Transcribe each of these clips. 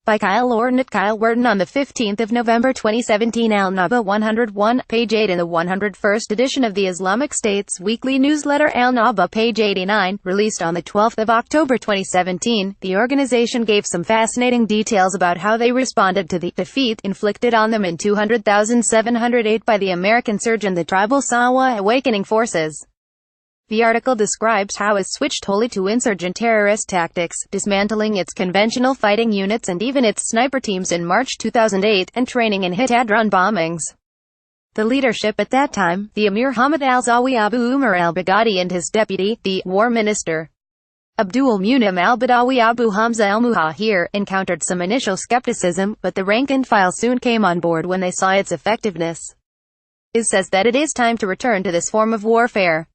By Kyle Orton at Kyle Orton on the 15th of November 2017. AlNaba 101, page 8. In the 101st edition of the Islamic State's weekly newsletter AlNaba, page 89, released on the 12th of October 2017, the organization gave some fascinating details about how they responded to the defeat inflicted on them in 200,708 by the American surge and the tribal Sahwa Awakening forces. The article describes how it switched wholly to insurgent terrorist tactics, dismantling its conventional fighting units and even its sniper teams in March 2008, and training in hit-and run bombings. The leadership at that time, the Emir Hamid al-Zawi Abu Umar al-Baghdadi, and his deputy, the war minister, Abdul Munim al-Badawi Abu Hamza al-Muhajir, encountered some initial skepticism, but the rank-and-file soon came on board when they saw its effectiveness. It says that it is time to return to this form of warfare.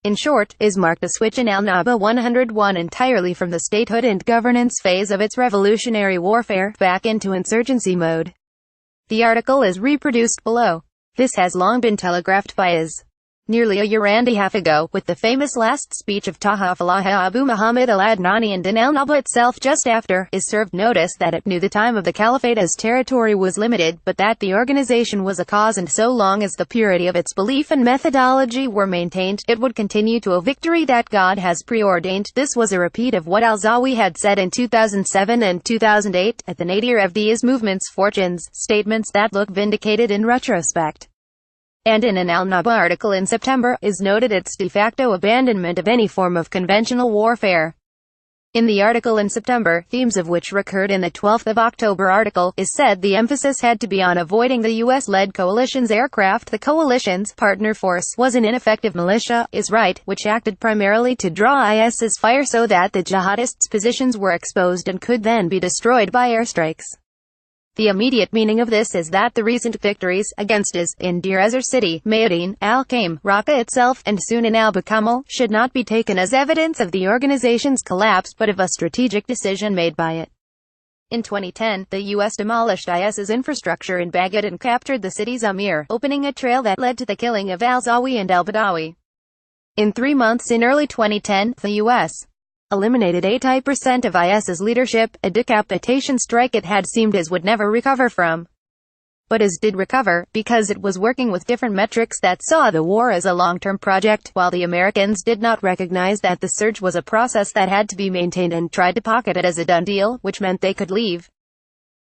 In short, is marked the switch in AlNaba 101 entirely from the statehood and governance phase of its revolutionary warfare, back into insurgency mode. The article is reproduced below. This has long been telegraphed by Is. Nearly a year and a half ago, with the famous last speech of Taha Falah Abu Muhammad al-Adnani, and in AlNaba itself just after, Is served notice that it knew the time of the caliphate as territory was limited, but that the organization was a cause, and so long as the purity of its belief and methodology were maintained, it would continue to a victory that God has preordained. This was a repeat of what al-Zawi had said in 2007 and 2008, at the nadir of the Is movement's fortunes, statements that look vindicated in retrospect. And in an AlNaba article in September, Is noted its de facto abandonment of any form of conventional warfare. In the article in September, themes of which recurred in the 12th of October article, Is said the emphasis had to be on avoiding the US-led coalition's aircraft. The coalition's partner force was an ineffective militia, Is right, which acted primarily to draw IS's fire so that the jihadists' positions were exposed and could then be destroyed by airstrikes. The immediate meaning of this is that the recent victories against Is, in Deir Ezzor City, Mayadeen, Al-Qaim, Raqqa itself, and soon in Al-Bakamal, should not be taken as evidence of the organization's collapse but of a strategic decision made by it. In 2010, the U.S. demolished IS's infrastructure in Baghdad and captured the city's Amir, opening a trail that led to the killing of al-Zawi and al-Badawi. In 3 months in early 2010, the U.S. eliminated 80% of IS's leadership, a decapitation strike it had seemed Is would never recover from. But Is did recover, because it was working with different metrics that saw the war as a long-term project, while the Americans did not recognize that the surge was a process that had to be maintained and tried to pocket it as a done deal, which meant they could leave.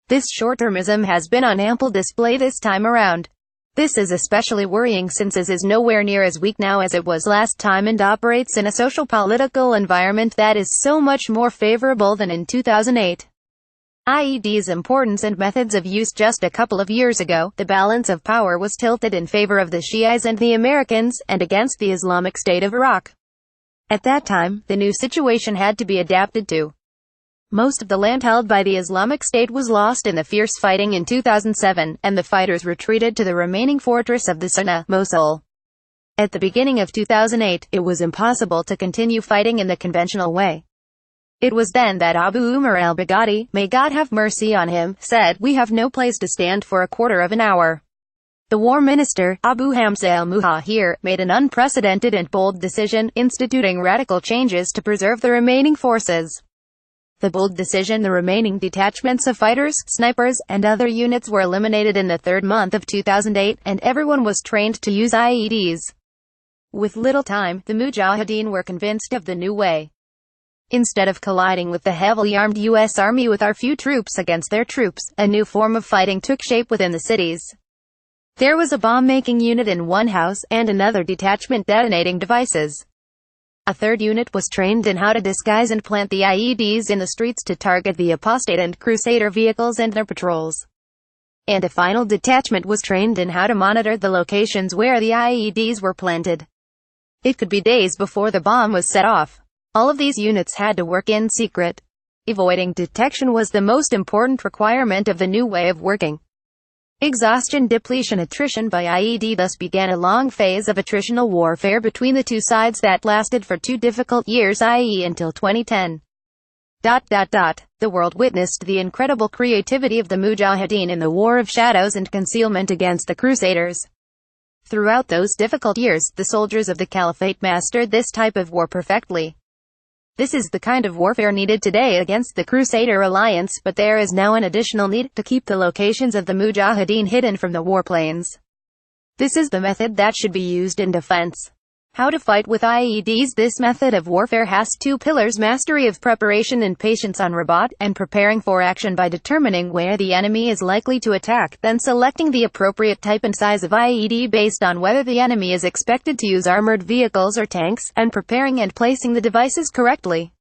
This short-termism has been on ample display this time around. This is especially worrying since Is nowhere near as weak now as it was last time and operates in a social-political environment that is so much more favorable than in 2008. IED's importance and methods of use. Just a couple of years ago, the balance of power was tilted in favor of the Shiites and the Americans, and against the Islamic State of Iraq. At that time, the new situation had to be adapted to. Most of the land held by the Islamic State was lost in the fierce fighting in 2007, and the fighters retreated to the remaining fortress of the Sunnah, Mosul. At the beginning of 2008, it was impossible to continue fighting in the conventional way. It was then that Abu Umar al-Baghdadi, may God have mercy on him, said, "We have no place to stand for a quarter of an hour." The war minister, Abu Hamza al-Muhajir, made an unprecedented and bold decision, instituting radical changes to preserve the remaining forces. The bold decision: the remaining detachments of fighters, snipers, and other units were eliminated in the third month of 2008, and everyone was trained to use IEDs. With little time, the Mujahideen were convinced of the new way. Instead of colliding with the heavily armed U.S. Army with our few troops against their troops, a new form of fighting took shape within the cities. There was a bomb-making unit in one house, and another detachment detonating devices. A third unit was trained in how to disguise and plant the IEDs in the streets to target the apostate and crusader vehicles and their patrols. And a final detachment was trained in how to monitor the locations where the IEDs were planted. It could be days before the bomb was set off. All of these units had to work in secret. Avoiding detection was the most important requirement of the new way of working. Exhaustion, depletion, attrition by IED. Thus began a long phase of attritional warfare between the two sides that lasted for 2 difficult years, i.e. until 2010. The world witnessed the incredible creativity of the Mujahideen in the war of shadows and concealment against the Crusaders. Throughout those difficult years, the soldiers of the Caliphate mastered this type of war perfectly. This is the kind of warfare needed today against the Crusader alliance, but there is now an additional need to keep the locations of the Mujahideen hidden from the warplanes. This is the method that should be used in defense. How to fight with IEDs. This method of warfare has two pillars: mastery of preparation and patience on revolt, and preparing for action by determining where the enemy is likely to attack, then selecting the appropriate type and size of IED based on whether the enemy is expected to use armored vehicles or tanks, and preparing and placing the devices correctly.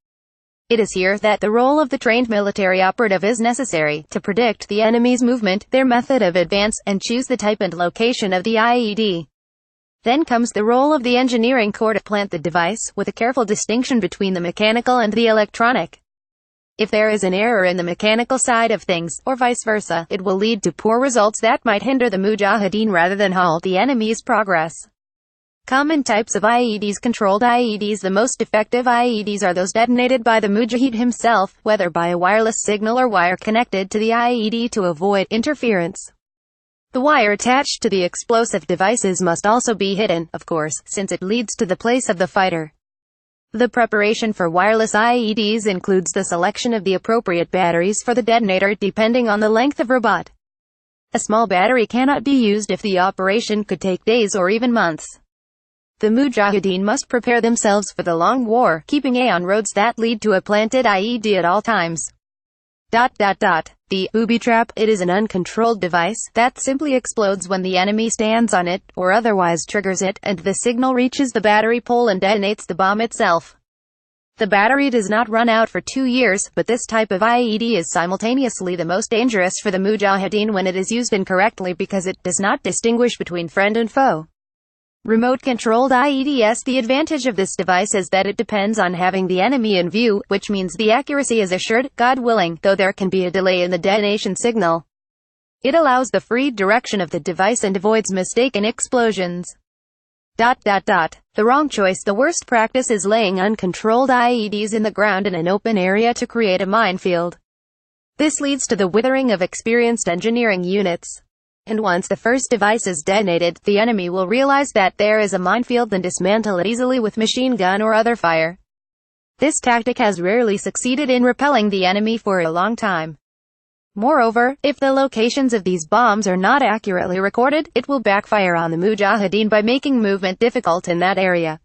It is here that the role of the trained military operative is necessary, to predict the enemy's movement, their method of advance, and choose the type and location of the IED. Then comes the role of the engineering corps to plant the device, with a careful distinction between the mechanical and the electronic. If there is an error in the mechanical side of things, or vice versa, it will lead to poor results that might hinder the Mujahideen rather than halt the enemy's progress. Common types of IEDs. Controlled IEDs. The most effective IEDs are those detonated by the Mujahid himself, whether by a wireless signal or wire connected to the IED to avoid interference. The wire attached to the explosive devices must also be hidden, of course, since it leads to the place of the fighter. The preparation for wireless IEDs includes the selection of the appropriate batteries for the detonator depending on the length of revolt. A small battery cannot be used if the operation could take days or even months. The Mujahideen must prepare themselves for the long war, keeping eye on roads that lead to a planted IED at all times. The booby trap. It is an uncontrolled device that simply explodes when the enemy stands on it, or otherwise triggers it, and the signal reaches the battery pole and detonates the bomb itself. The battery does not run out for 2 years, but this type of IED is simultaneously the most dangerous for the Mujahideen when it is used incorrectly because it does not distinguish between friend and foe. Remote-controlled IEDs. The advantage of this device is that it depends on having the enemy in view, which means the accuracy is assured, God willing, though there can be a delay in the detonation signal. It allows the free direction of the device and avoids mistaken explosions. The wrong choice. The worst practice is laying uncontrolled IEDs in the ground in an open area to create a minefield. This leads to the withering of experienced engineering units. And once the first device is detonated, the enemy will realize that there is a minefield and dismantle it easily with machine gun or other fire. This tactic has rarely succeeded in repelling the enemy for a long time. Moreover, if the locations of these bombs are not accurately recorded, it will backfire on the Mujahideen by making movement difficult in that area.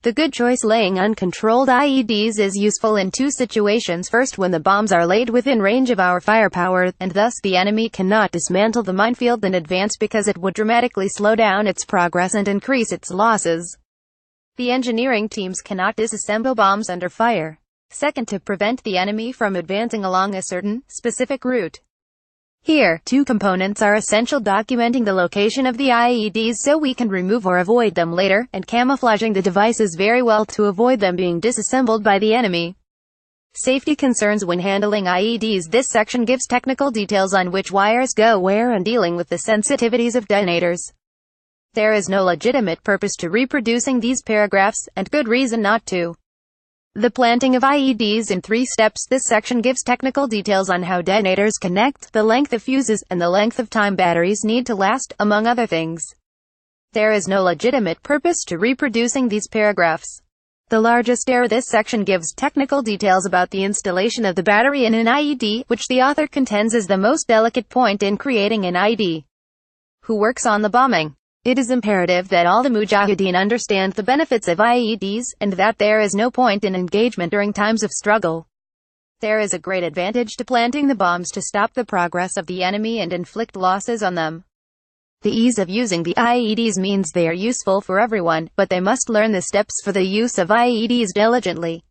The good choice. Laying uncontrolled IEDs is useful in two situations. First, when the bombs are laid within range of our firepower, and thus the enemy cannot dismantle the minefield in advance because it would dramatically slow down its progress and increase its losses. The engineering teams cannot disassemble bombs under fire. Second, to prevent the enemy from advancing along a certain, specific route. Here, two components are essential: documenting the location of the IEDs so we can remove or avoid them later, and camouflaging the devices very well to avoid them being disassembled by the enemy. Safety concerns when handling IEDs. This section gives technical details on which wires go where and dealing with the sensitivities of detonators. There is no legitimate purpose to reproducing these paragraphs, and good reason not to. The planting of IEDs in 3 steps. This section gives technical details on how detonators connect, the length of fuses, and the length of time batteries need to last, among other things. There is no legitimate purpose to reproducing these paragraphs. The largest error. This section gives technical details about the installation of the battery in an IED, which the author contends is the most delicate point in creating an IED. Who works on the bombing? It is imperative that all the Mujahideen understand the benefits of IEDs, and that there is no point in engagement during times of struggle. There is a great advantage to planting the bombs to stop the progress of the enemy and inflict losses on them. The ease of using the IEDs means they are useful for everyone, but they must learn the steps for the use of IEDs diligently.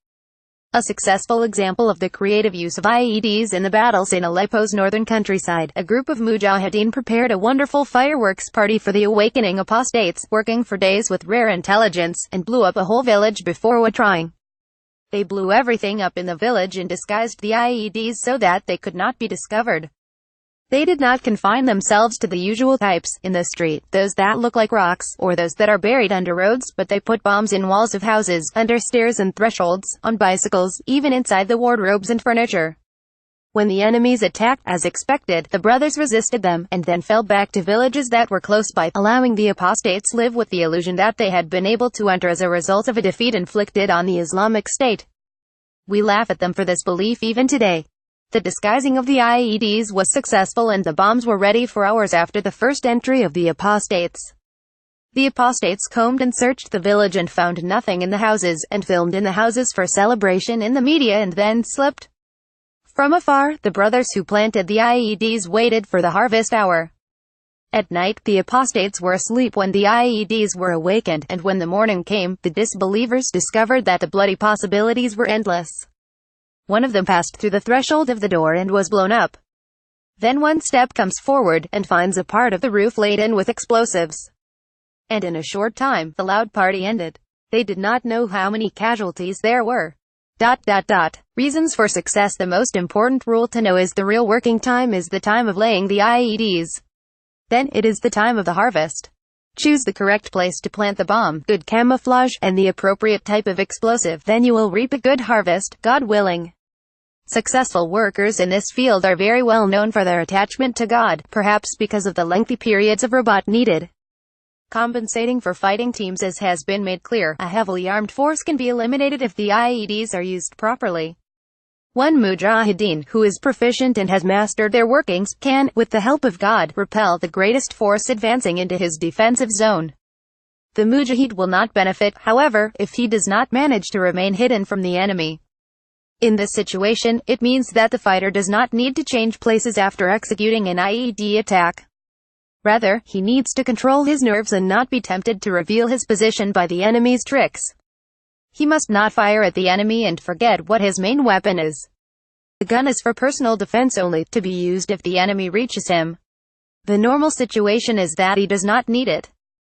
A successful example of the creative use of IEDs in the battles in Aleppo's northern countryside, a group of Mujahideen prepared a wonderful fireworks party for the awakening apostates, working for days with rare intelligence, and blew up a whole village before trying. They blew everything up in the village and disguised the IEDs so that they could not be discovered. They did not confine themselves to the usual types, in the street, those that look like rocks, or those that are buried under roads, but they put bombs in walls of houses, under stairs and thresholds, on bicycles, even inside the wardrobes and furniture. When the enemies attacked, as expected, the brothers resisted them, and then fell back to villages that were close by, allowing the apostates live with the illusion that they had been able to enter as a result of a defeat inflicted on the Islamic State. We laugh at them for this belief even today. The disguising of the IEDs was successful and the bombs were ready for hours after the first entry of the apostates. The apostates combed and searched the village and found nothing in the houses, and filmed in the houses for celebration in the media and then slept. From afar, the brothers who planted the IEDs waited for the harvest hour. At night, the apostates were asleep when the IEDs were awakened, and when the morning came, the disbelievers discovered that the bloody possibilities were endless. One of them passed through the threshold of the door and was blown up. Then one step comes forward, and finds a part of the roof laden with explosives. And in a short time, the loud party ended. They did not know how many casualties there were. Reasons for success. The most important rule to know is the real working time is the time of laying the IEDs. Then, it is the time of the harvest. Choose the correct place to plant the bomb, good camouflage, and the appropriate type of explosive. Then you will reap a good harvest, God willing. Successful workers in this field are very well known for their attachment to God, perhaps because of the lengthy periods of ribat needed. Compensating for fighting teams. As has been made clear, a heavily armed force can be eliminated if the IEDs are used properly. One mujahideen, who is proficient and has mastered their workings, can, with the help of God, repel the greatest force advancing into his defensive zone. The mujahid will not benefit, however, if he does not manage to remain hidden from the enemy. In this situation, it means that the fighter does not need to change places after executing an IED attack. Rather, he needs to control his nerves and not be tempted to reveal his position by the enemy's tricks. He must not fire at the enemy and forget what his main weapon is. The gun is for personal defense only, to be used if the enemy reaches him. The normal situation is that he does not need it.